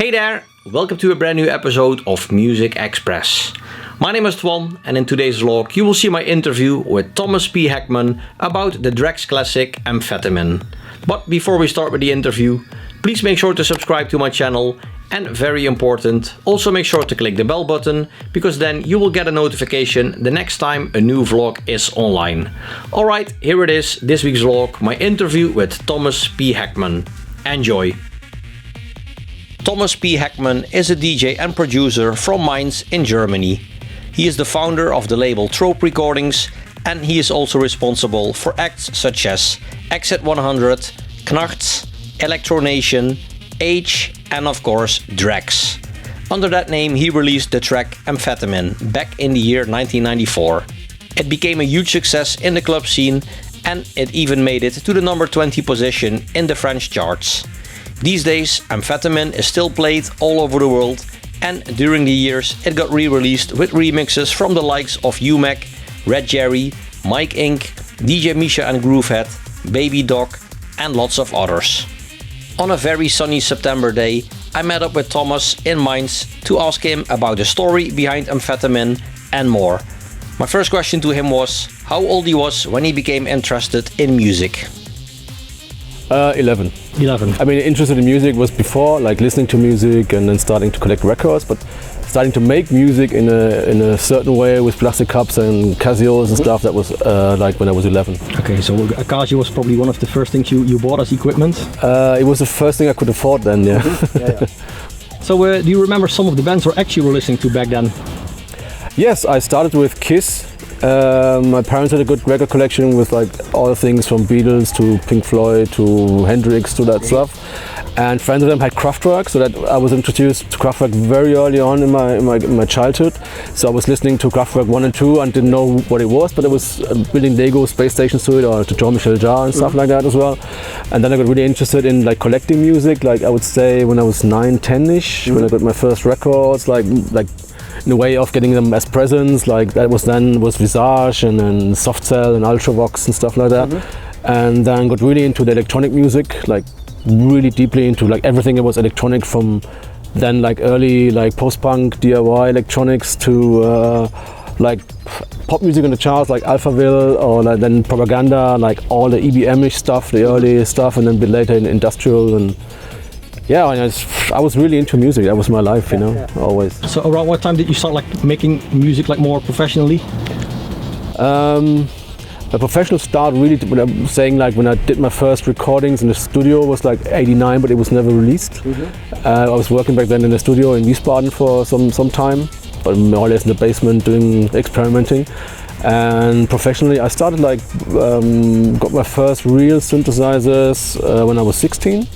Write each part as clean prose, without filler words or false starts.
Hey there, welcome to a brand new episode of Muzikxpress. My name is Twan, and in today's vlog you will see my interview with Thomas P Heckmann about the Drax classic Amphetamine. But before we start with the interview, please make sure to subscribe to my channel, and very important, also make sure to click the bell button, because then you will get a notification the next time a new vlog is online. Alright, here it is, this week's vlog, my interview with Thomas P Heckmann. Enjoy! Thomas P Heckmann is a DJ and producer from Mainz in Germany. He is the founder of the label Trope Recordings, and he is also responsible for acts such as Exit 100, Knarz, Electro Nation, H, and of course Drax. Under that name he released the track Amphetamine back in the year 1994. It became a huge success in the club scene, and it even made it to the number 20 position in the French charts. These days Amphetamine is still played all over the world, and during the years it got re-released with remixes from the likes of Umek, Red Jerry, Mike Inc., DJ Misjah Groovehead, Baby Doc, and lots of others. On a very sunny September day, I met up with Thomas in Mainz to ask him about the story behind Amphetamine and more. My first question to him was how old he was when he became interested in music. 11. I mean, interested in music was before, like listening to music and then starting to collect records, but starting to make music in a certain way with plastic cups and Casios and stuff, that was like when I was 11. Okay, so a Casio was probably one of the first things you bought as equipment? It was the first thing I could afford then, yeah. Yeah. So do you remember some of the bands you were listening to back then? Yes, I started with Kiss. My parents had a good record collection with like all the things from Beatles to Pink Floyd to Hendrix to that stuff, and friends of them had Kraftwerk, so that I was introduced to Kraftwerk very early on in my childhood. So I was listening to Kraftwerk 1 and 2 and didn't know what it was, but I was building Lego space stations to it, or to Jean-Michel Jarre and stuff like that as well. And then I got really interested in like collecting music, like I would say when I was 9, 10ish, when I got my first records, like in a way of getting them as presents, like that was Visage and then Soft Cell and Ultravox and stuff like that. And then got really into the electronic music, like really deeply into like everything that was electronic, from then like early like post-punk DIY electronics to like pop music in the charts like Alphaville, or like then Propaganda, like all the EBM-ish stuff, the early stuff, and then a bit later in industrial. And yeah, I was really into music. That was my life, you know, always. So around what time did you start like making music like more professionally? A professional start really, when I'm saying like when I did my first recordings in the studio was like 89, but it was never released. I was working back then in the studio in Wiesbaden for some time, but more or less in the basement doing experimenting. And professionally I started like, got my first real synthesizers when I was 16.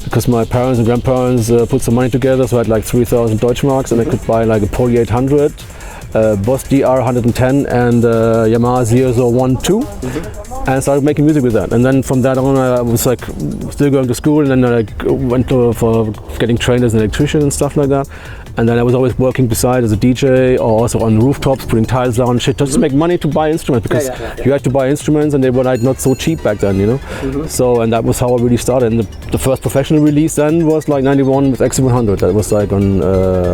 Because my parents and grandparents put some money together, so I had like 3,000 Deutschmarks, and I could buy like a Poly 800, Boss DR 110, and Yamaha ZS012, and started making music with that. And then from that on, I was like still going to school, and then I went for getting trained as an electrician and stuff like that. And then I was always working beside as a DJ, or also on rooftops, putting tiles down and shit, just to make money to buy instruments, because you had to buy instruments and they were like not so cheap back then, you know. So, and that was how I really started. And the first professional release then was like 91 with Exit 100. That was like on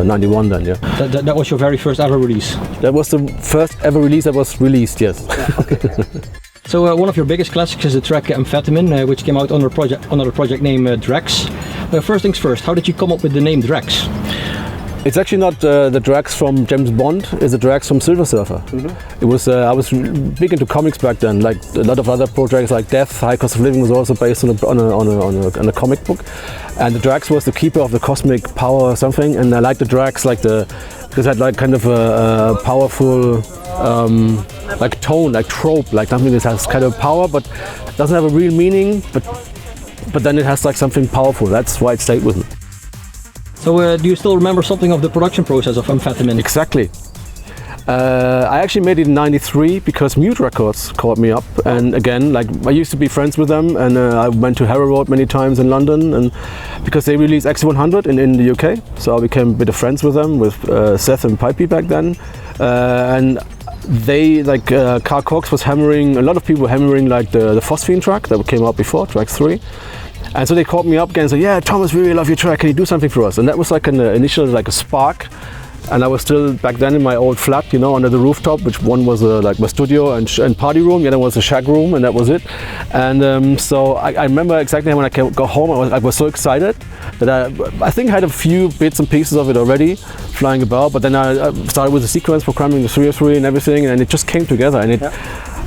91 then, yeah. That was your very first ever release? That was the first ever release that was released, yes. So one of your biggest classics is the track Amphetamine, which came out under the project name Drax. First things first, how did you come up with the name Drax? It's actually not the Drax from James Bond, it's the Drax from Silver Surfer. It was, I was big into comics back then, like a lot of other projects like Death, High Cost of Living was also based on a comic book. And the Drax was the keeper of the cosmic power or something, and I liked the Drax, like because it had like kind of a powerful like tone, like trope, like something that has kind of power but doesn't have a real meaning, but then it has like something powerful. That's why it stayed with me. So do you still remember something of the production process of Amphetamine? Exactly. I actually made it in '93 because Mute Records called me up, and again, like I used to be friends with them, and I went to Harrow Road many times in London, and because they released Exit 100 in the UK, so I became a bit of friends with them, with Seth and Pipey back then, and they, like Carl Cox was hammering, a lot of people were hammering like the Phosphine track that came out before, track 3. And so they called me up again and said, yeah, Thomas, we really love your track, can you do something for us? And that was like an initial, like a spark. And I was still back then in my old flat, you know, under the rooftop, which one was like my studio and party room, the other was a shack room, and that was it. And so I remember exactly when I got home, I was so excited that I think I had a few bits and pieces of it already flying about, but then I started with the sequence programming, the 303 and everything, and it just came together. And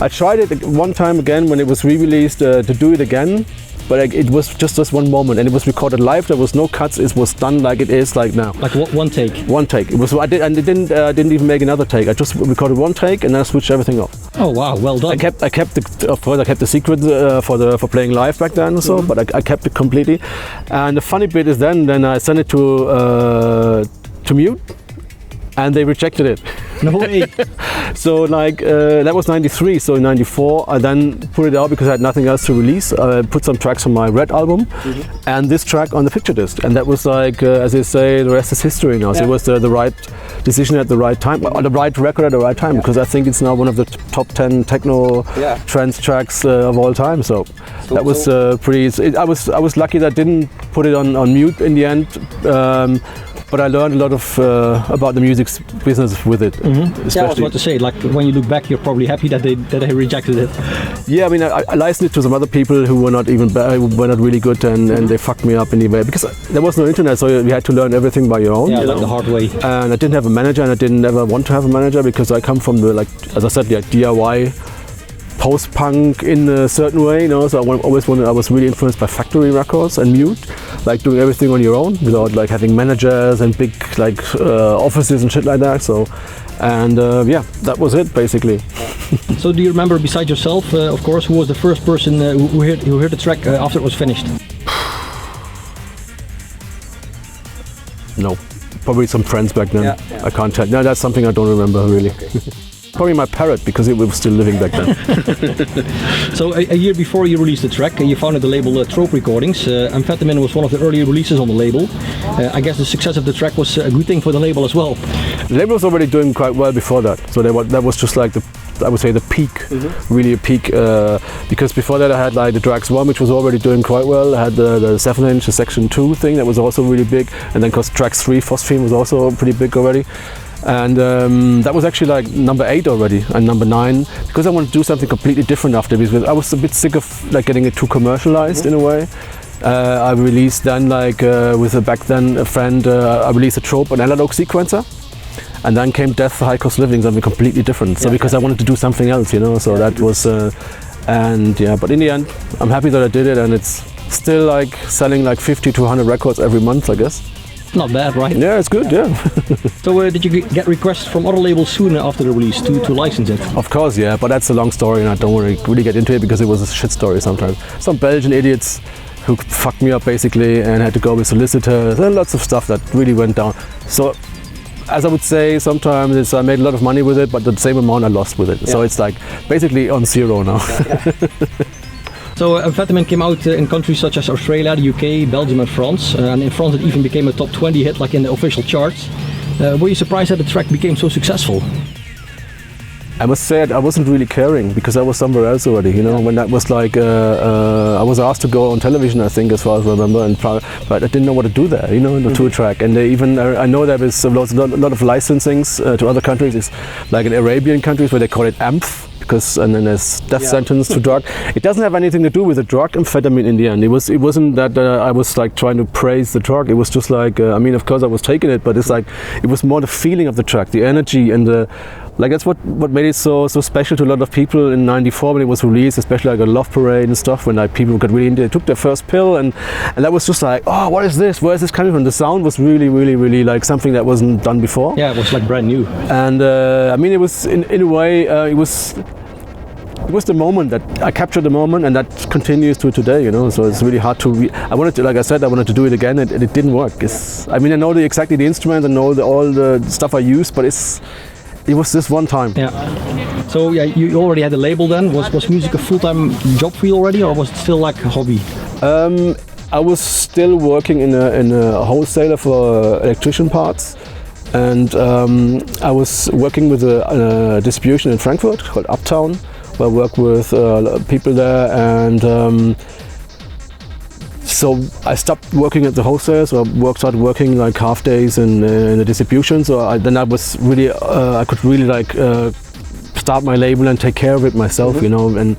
I tried it one time again when it was re-released to do it again. But it was just this one moment, and it was recorded live. There was no cuts. It was done like it is like now. Like one take. One take. It was. I didn't even make another take. I just recorded one take, and then I switched everything off. Oh wow, well done. I kept of course I kept the secret for playing live back then, so. But I kept it completely. And the funny bit is then I sent it to mute, and they rejected it. No way. So like that was 93. So in 94 I then put it out because I had nothing else to release. I put some tracks on my Red album and this track on the picture disc, and that was like as they say, the rest is history now. So it was the right decision at the right time, or the right record at the right time, because I think it's now one of the top 10 techno trance tracks of all time. So that was pretty. I was lucky that I didn't put it on mute in the end. But I learned a lot of about the music business with it. Yeah, I was about to say, like when you look back, you're probably happy that they rejected it. Yeah, I mean, I licensed it to some other people who were not even were not really good, and they fucked me up anyway because there was no internet, so you had to learn everything by your own. Yeah, like the hard way. And I didn't have a manager, and I didn't ever want to have a manager because I come from the, like, as I said, the DIY. Post-punk in a certain way, you know. So I was really influenced by factory records and mute, like doing everything on your own without like having managers and big like offices and shit like that. So, and yeah, that was it basically. So do you remember, besides yourself, of course, who was the first person who heard the track after it was finished? No, probably some friends back then. I can't tell. No, that's something I don't remember really. Okay. Probably my parrot, because it was still living back then. So a year before you released the track, you founded the label Trope Recordings. Amphetamine was one of the early releases on the label. I guess the success of the track was a good thing for the label as well. The label was already doing quite well before that, so that was just like I would say the peak, really a peak, because before that I had like the Drax 1, which was already doing quite well. I had the 7-inch, the Section 2 thing that was also really big, and then because Drax 3 Phosphine was also pretty big already. And that was actually like number 8 already, and number 9, because I wanted to do something completely different after, because I was a bit sick of like getting it too commercialized in a way. I released then like with back then a friend, I released a Trope, an analog sequencer, and then came Death for High Cost Living, something completely different. So because I wanted to do something else, you know, so that was, and yeah, but in the end, I'm happy that I did it, and it's still like selling like 50 to 100 records every month, I guess. Not bad, right? Yeah, it's good, yeah. So did you get requests from other labels soon after the release to license it? Of course, yeah, but that's a long story and I don't want to really get into it because it was a shit story sometimes. Some Belgian idiots who fucked me up basically and had to go with solicitors and lots of stuff that really went down. So, as I would say, sometimes I made a lot of money with it, but the same amount I lost with it. Yeah. So it's like basically on zero now. Yeah. So Amphetamine came out in countries such as Australia, the UK, Belgium and France. And in France it even became a top 20 hit, like in the official charts. Were you surprised that the track became so successful? I must say I wasn't really caring because I was somewhere else already, you know, when that was like, I was asked to go on television, I think, as far as I remember, but I didn't know what to do there, you know, in the tour track. And they even, I know there is a lot of licensings to other countries, it's like in Arabian countries where they call it Amph. And then there's death sentence to drug. It doesn't have anything to do with the drug, amphetamine, in the end. It wasn't that I was like trying to praise the drug. It was just like, I mean, of course I was taking it, but it's like, it was more the feeling of the track, the energy, and the, like that's what made it so special to a lot of people in '94 when it was released, especially like a Love Parade and stuff, when like people got really into it, took their first pill, and that was just like, oh, what is this? Where is this coming from? The sound was really, really, really like something that wasn't done before. Yeah, it was like brand new. And I mean, it was in a way, it was the moment that I captured the moment, and that continues to today, you know. So it's really hard to. I wanted to, like I said, I wanted to do it again, and it didn't work. I mean, I know exactly the instrument, I know all the stuff I used, but it was this one time. Yeah. So yeah, you already had a label then. Was music a full-time job for you already, or was it still like a hobby? I was still working in a wholesaler for electrician parts, and I was working with a distribution in Frankfurt called Uptown, where I work with people there, and so I stopped working at the wholesale, so I started working like half days in the distribution. So then I was really, I could really like start my label and take care of it myself, you know, and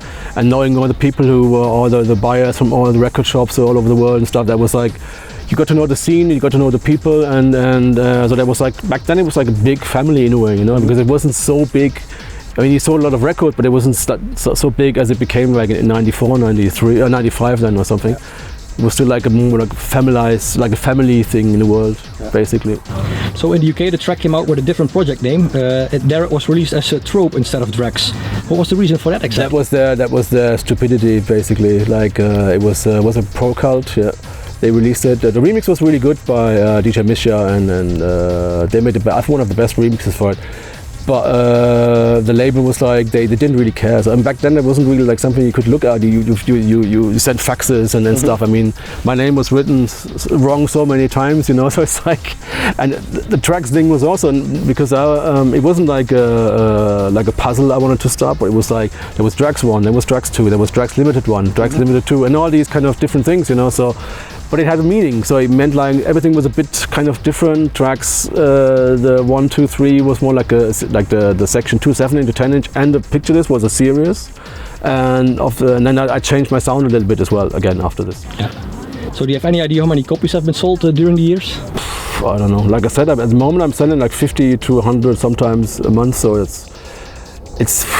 knowing all the people who were all the buyers from all the record shops all over the world and stuff. That was like, you got to know the scene, you got to know the people, and so that was like, back then it was like a big family in a way, you know, because it wasn't so big. I mean, you sold a lot of records, but it wasn't so big as it became like in 94, 93, or 95 then or something. It was still like a more like a family thing in the world, basically. So in the UK, the track came out with a different project name. There it was released as a Trope instead of Drax. What was the reason for that exactly? That was the stupidity, basically. Like it was a pro cult. Yeah. They released it. The remix was really good by DJ Misjah, and they made one of the best remixes for it. But the label was like, they didn't really care. So, and back then it wasn't really like something you could look at. You sent faxes and stuff. I mean, my name was written wrong so many times, you know. So it's like, and the Drax thing was also because it wasn't like a puzzle I wanted to start, but it was like there was Drax 1, there was Drax 2, there was Drax Limited 1, Drax Limited 2, and all these kind of different things, you know. So. But it had a meaning, so it meant like everything was a bit kind of different. Tracks, the 1, 2, 3 was more like the section 2, 7 inch, 10 inch, and the picture disc was a series. And then I changed my sound a little bit as well again after this. Yeah. So do you have any idea how many copies have been sold during the years? I don't know. Like I said, at the moment I'm selling like 50 to 100 sometimes a month, so it's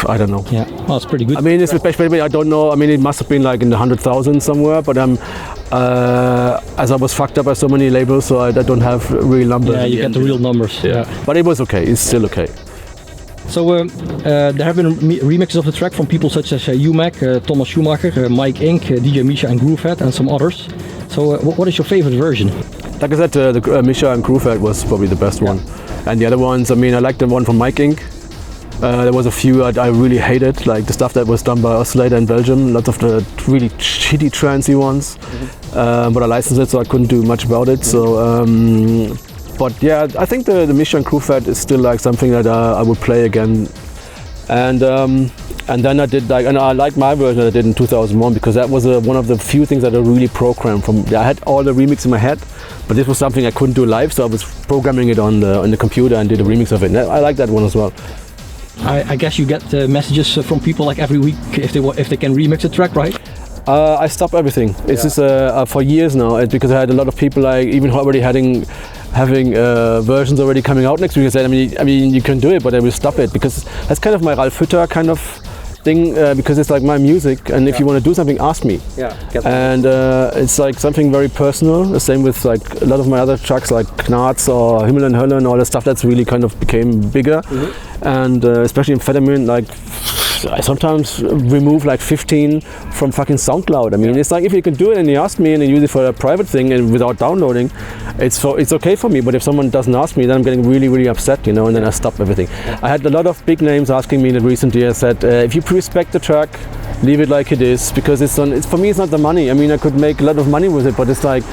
I don't know. Yeah, well, it's pretty good. I mean, especially I don't know. I mean, it must have been like in the 100,000 somewhere. But as I was fucked up by so many labels, so I don't have real numbers. Yeah, you get the real numbers. Yeah. But it was okay. It's still okay. So there have been remixes of the track from people such as Umek, Thomas Schumacher, Mike Inc, DJ Misjah and Groovehead, and some others. So what is your favorite version? Like I said, the Misjah and Groovehead was probably the best one. And the other ones, I mean, I like the one from Mike Inc. There was a few I really hated, like the stuff that was done by Oscillator in Belgium, lots of the really shitty trancey ones, but I licensed it, so I couldn't do much about it. So, but yeah, I think the Misjah and Groovehead is still like something that I would play again. And then I did and I like my version that I did in 2001 because that was one of the few things that I really programmed from. I had all the remix in my head, but this was something I couldn't do live, so I was programming it on the computer and did a remix of it. And I like that one as well. I guess you get messages from people like every week if they can remix a track, right? I stopped everything. It's just for years now, because I had a lot of people like even already having versions already coming out next week. I said, I mean, you can do it, but I will stop it because that's kind of my Ralf Hütter kind of thing, because it's like my music, and if you want to do something, ask me. And it's like something very personal. The same with like a lot of my other tracks like Knarz or Himmel und Hölle and all the stuff that's really kind of became bigger. And especially Amphetamine, like I sometimes remove like 15 from fucking SoundCloud. I mean, it's like if you can do it and you ask me and you use it for a private thing and without downloading, it's okay for me. But if someone doesn't ask me, then I'm getting really, really upset, you know, and then I stop everything. I had a lot of big names asking me in the recent years that if you respect the track, leave it like it is, because it's for me it's not the money. I mean, I could make a lot of money with it, but it's like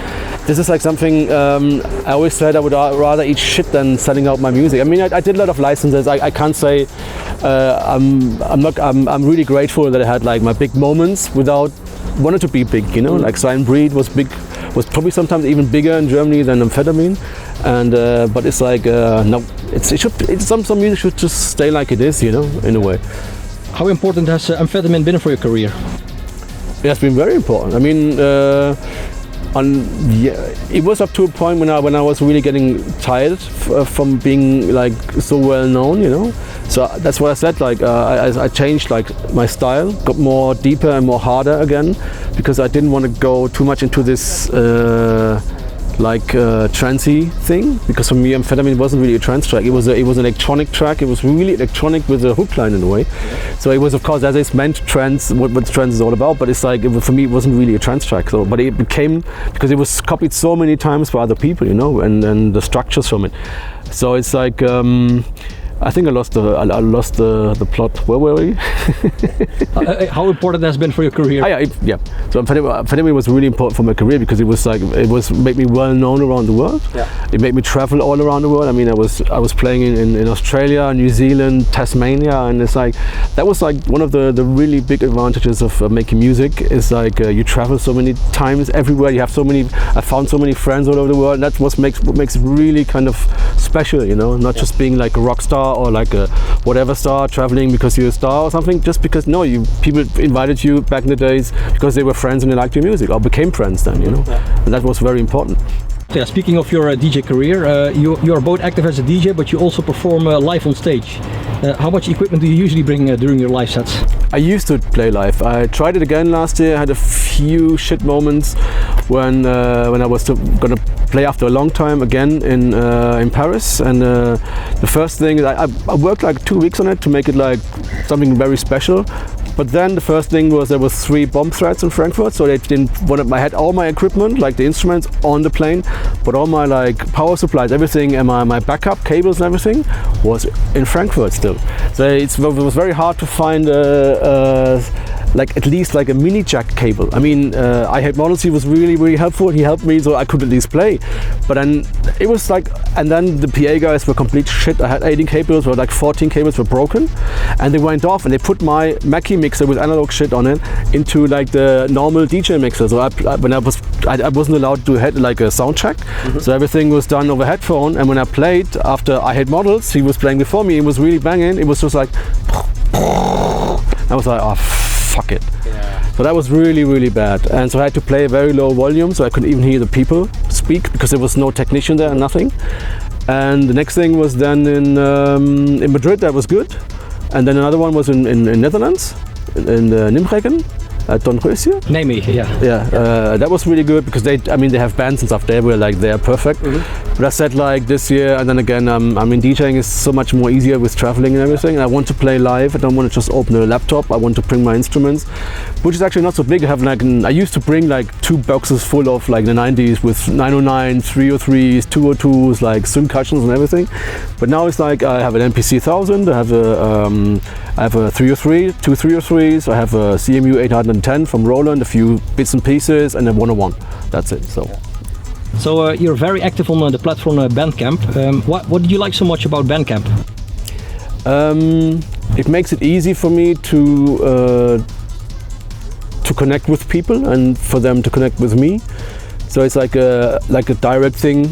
this is like something I always said I would rather eat shit than selling out my music. I mean, I did a lot of licenses. I can't say I'm really grateful that I had like my big moments without wanting to be big, you know. Like Sign Breed was big, was probably sometimes even bigger in Germany than Amphetamine, and but it's like no, some music should just stay like it is, you know, in a way. How important has Amphetamine been for your career? It has been very important. I mean, it was up to a point when I was really getting tired from being like so well known, you know. So that's what I said. Like I changed like my style, got more deeper and more harder again, because I didn't want to go too much into this trancey thing, because for me Amphetamine wasn't really a trance track. It was an electronic track. It was really electronic with a hook line in a way. So it was, of course, as it's meant trance, what trance is all about, but it's like for me it wasn't really a trance track. So but it became, because it was copied so many times by other people, you know, and the structures from it. So it's like I think I lost the plot. Where were we? How important has been for your career? Yeah. So Amphetamine was really important for my career because it made me well known around the world. Yeah. It made me travel all around the world. I mean, I was playing in Australia, New Zealand, Tasmania, and it's like that was like one of the really big advantages of making music. Is like you travel so many times everywhere. You have I found so many friends all over the world. And that's what makes it really kind of special, you know, not just being like a rock star or like a whatever star traveling because you're a star or something, just because people invited you back in the days because they were friends and they liked your music or became friends then, you know. And that was very important. Yeah, speaking of your DJ career, you are both active as a DJ, but you also perform live on stage. How much equipment do you usually bring during your live sets? I used to play live. I tried it again last year. I had a few shit moments when I was gonna play after a long time again in Paris. And the first thing is I worked like 2 weeks on it to make it like something very special. But then the first thing was there was 3 bomb threats in Frankfurt, so they didn't I had all my equipment, like the instruments, on the plane, but all my like power supplies, everything, and my backup cables and everything was in Frankfurt still. So it was very hard to find like at least like a mini jack cable. I mean, I had models. He was really helpful. He helped me so I could at least play. But then it was like, and then the PA guys were complete shit. I had 18 cables, or like 14 cables were broken, and they went off. And they put my Mackie mixer with analog shit on it into like the normal DJ mixer. So I wasn't allowed to do like a sound check. Mm-hmm. So everything was done over headphone. And when I played after I had models, he was playing before me. It was really banging. It was just like, I was like, oh, fuck it. Yeah. So that was really bad. And so I had to play a very low volume so I couldn't even hear the people speak because there was no technician there and nothing. And the next thing was then in Madrid. That was good. And then another one was in Netherlands, in Nijmegen. Don Rösje? Nijmegen, yeah. That was really good because they have bands and stuff. They were like, they're perfect. Mm-hmm. But I said like this year, and then again, DJing is so much more easier with traveling and everything. And I want to play live. I don't want to just open a laptop. I want to bring my instruments, which is actually not so big. I have I used to bring like 2 boxes full of like the 90s with 909, 303s, 202s, like sync-cushions and everything. But now it's like I have an MPC 1000. I have a 303, 2 303s. I have a CMU 810 from Roland, a few bits and pieces, and a 101. That's it. So you're very active on the platform Bandcamp. What did you like so much about Bandcamp? It makes it easy for me to connect with people and for them to connect with me. So it's like a direct thing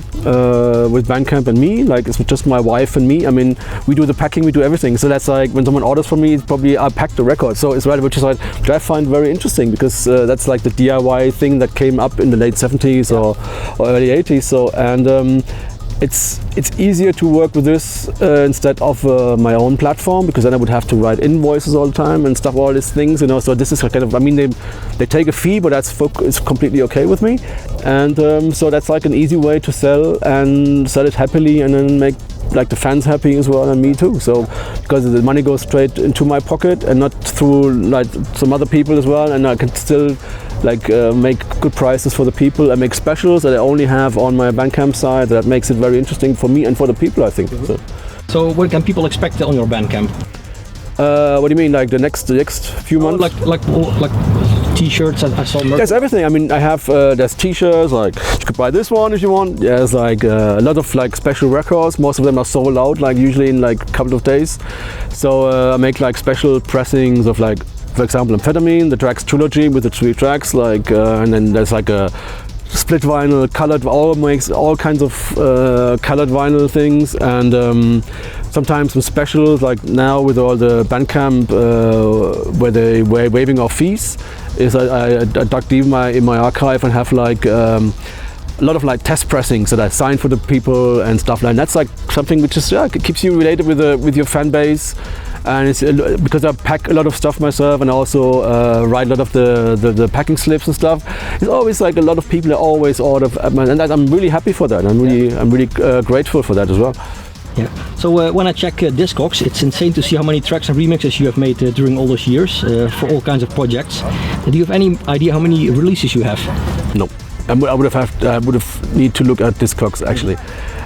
with Bandcamp and me. Like it's just my wife and me. I mean, we do the packing, we do everything. So that's like when someone orders from me, it's probably I pack the record. So it's right, which I find very interesting because that's like the DIY thing that came up in the late 70s or early 80s. So it's easier to work with this instead of my own platform, because then I would have to write invoices all the time and stuff, all these things, you know. So this is kind of, they take a fee, but it's completely okay with me. And so that's like an easy way to sell it happily, and then make like the fans happy as well, and me too. So because the money goes straight into my pocket and not through like some other people as well, and I can still like make good prices for the people. I make specials that I only have on my Bandcamp site. That makes it very interesting for me and for the people, I think. Mm-hmm. So what can people expect on your Bandcamp? What do you mean, like the next few months? Like t-shirts. I saw merch. There's everything. I mean, I have there's t-shirts. Like you could buy this one if you want. There's like a lot of like special records. Most of them are sold out, like usually in like a couple of days. So I make like special pressings of like, for example, Amphetamine, the Drax trilogy with the 3 tracks. Like and then there's like a split vinyl, colored, all kinds of colored vinyl things, and sometimes some specials, like now with all the Bandcamp where they were waiving off fees, is I dug deep in my archive and have like a lot of like test pressings that I signed for the people and stuff like that. That's like something which is it keeps you related with your fan base. And it's because I pack a lot of stuff myself, and also write a lot of the packing slips and stuff. It's always like a lot of people that always order, and I'm really happy for that. I'm really grateful for that as well. Yeah. So when I check Discogs, it's insane to see how many tracks and remixes you have made during all those years for all kinds of projects. Do you have any idea how many releases you have? No. I would have need to look at Discogs actually,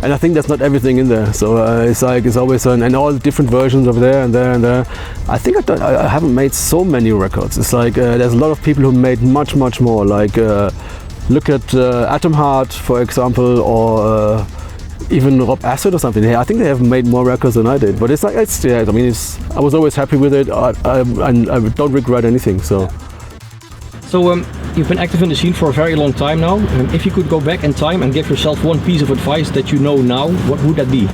and I think there's not everything in there. So it's always and all the different versions over there and there and there. I think I haven't made so many records. It's like there's a lot of people who made much more. Like look at Atom Heart, for example, or even Rob Acid or something. I think they have made more records than I did. But it's like I was always happy with it. I don't regret anything. So. So you've been active in the scene for a very long time now. If you could go back in time and give yourself one piece of advice that you know now, what would that be?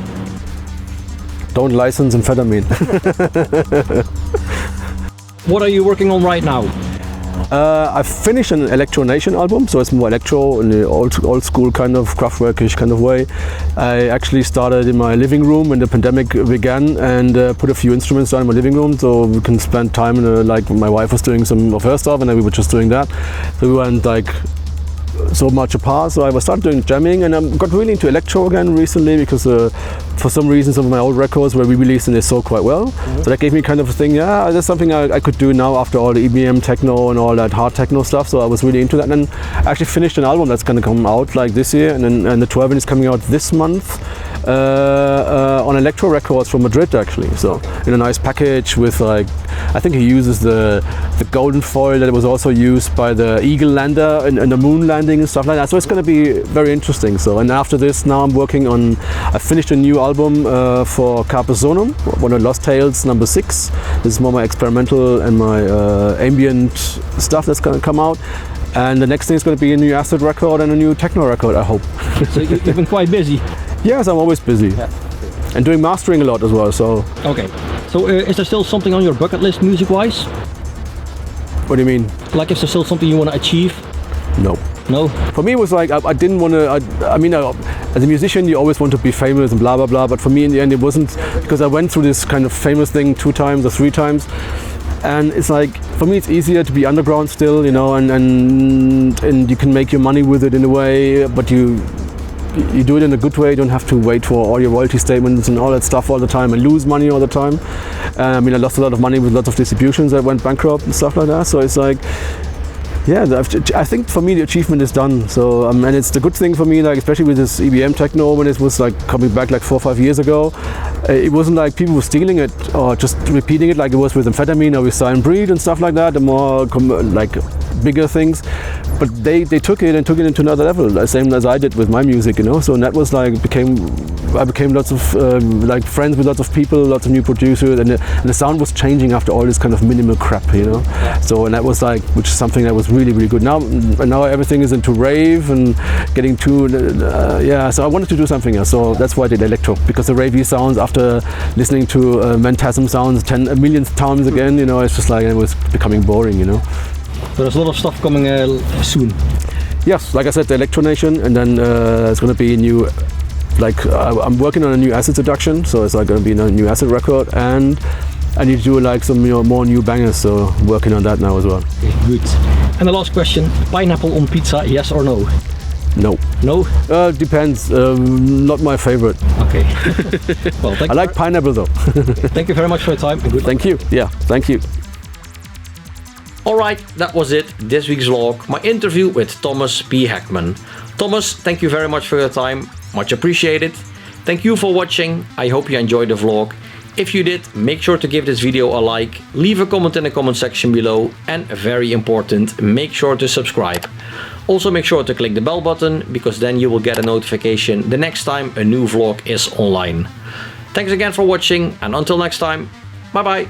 Don't license amphetamine. What are you working on right now? I've finished an Electro Nation album, so it's more electro in the old school kind of Kraftwerkish kind of way. I actually started in my living room when the pandemic began and put a few instruments down in my living room so we can spend time like my wife was doing some of her stuff and then we were just doing that. So we weren't like so much apart, so I started doing jamming and I got really into electro again recently because for some reason some of my old records were re-released and they sold quite well. So that gave me kind of a thing, that's something I could do now after all the EBM techno and all that hard techno stuff, so I was really into that. And then I actually finished an album that's going to come out like this year and the 12 is coming out this month on Electro Records from Madrid actually, so in a nice package with like, I think he uses the golden foil that was also used by the Eagle lander and the moon landing and stuff like that, so it's going to be very interesting. So, and after this now I'm working on, I finished a new album for Carpe Sonum, one of Lost Tales number 6. This is more my experimental and my ambient stuff that's going to come out. And the next thing is going to be a new acid record and a new techno record, I hope. So you've been quite busy. Yes, I'm always busy. Yeah. And doing mastering a lot as well, so... Okay. So is there still something on your bucket list music-wise? What do you mean? Like is there still something you want to achieve? No. No? For me it was like, I didn't want to, I mean, as a musician you always want to be famous and blah blah blah, but for me in the end it wasn't, because I went through this kind of famous thing 2 times or 3 times. And it's like, for me it's easier to be underground still, you know, and you can make your money with it in a way, but you do it in a good way. You don't have to wait for all your royalty statements and all that stuff all the time and lose money all the time. I mean, I lost a lot of money with lots of distributions that went bankrupt and stuff like that. So it's like, yeah, I think for me the achievement is done. So and it's the good thing for me, like especially with this EBM techno when it was like coming back like 4 or 5 years ago. It wasn't like people were stealing it or just repeating it like it was with Amphetamine or with Sign Breed and stuff like that. The more like bigger things, but they took it and took it into another level, the same as I did with my music, you know. So and that was like I became lots of like friends with lots of people, lots of new producers, and the sound was changing after all this kind of minimal crap, you know. Yeah. So and that was like, which is something that was really good. Now everything is into rave and getting to so I wanted to do something else. So that's why I did electro, because the ravey sounds after listening to Phantasm sounds 10 million times again, you know, it's just like it was becoming boring, you know. So there's a lot of stuff coming soon. Yes, like I said, the Electro Nation, and then it's going to be a new, like I'm working on a new acid seduction, so it's like going to be a new acid record, and I need to do like some more new bangers, so working on that now as well. Okay, good. And the last question, pineapple on pizza, yes or no? No. No? Depends. Not my favorite. Okay. Well, I like pineapple though. Thank you very much for your time. And good luck. Thank you. Yeah, thank you. Alright, that was it, this week's vlog, my interview with Thomas P Heckmann. Thomas, thank you very much for your time, much appreciated. Thank you for watching, I hope you enjoyed the vlog. If you did, make sure to give this video a like, leave a comment in the comment section below, and very important, make sure to subscribe. Also make sure to click the bell button, because then you will get a notification the next time a new vlog is online. Thanks again for watching, and until next time, bye bye!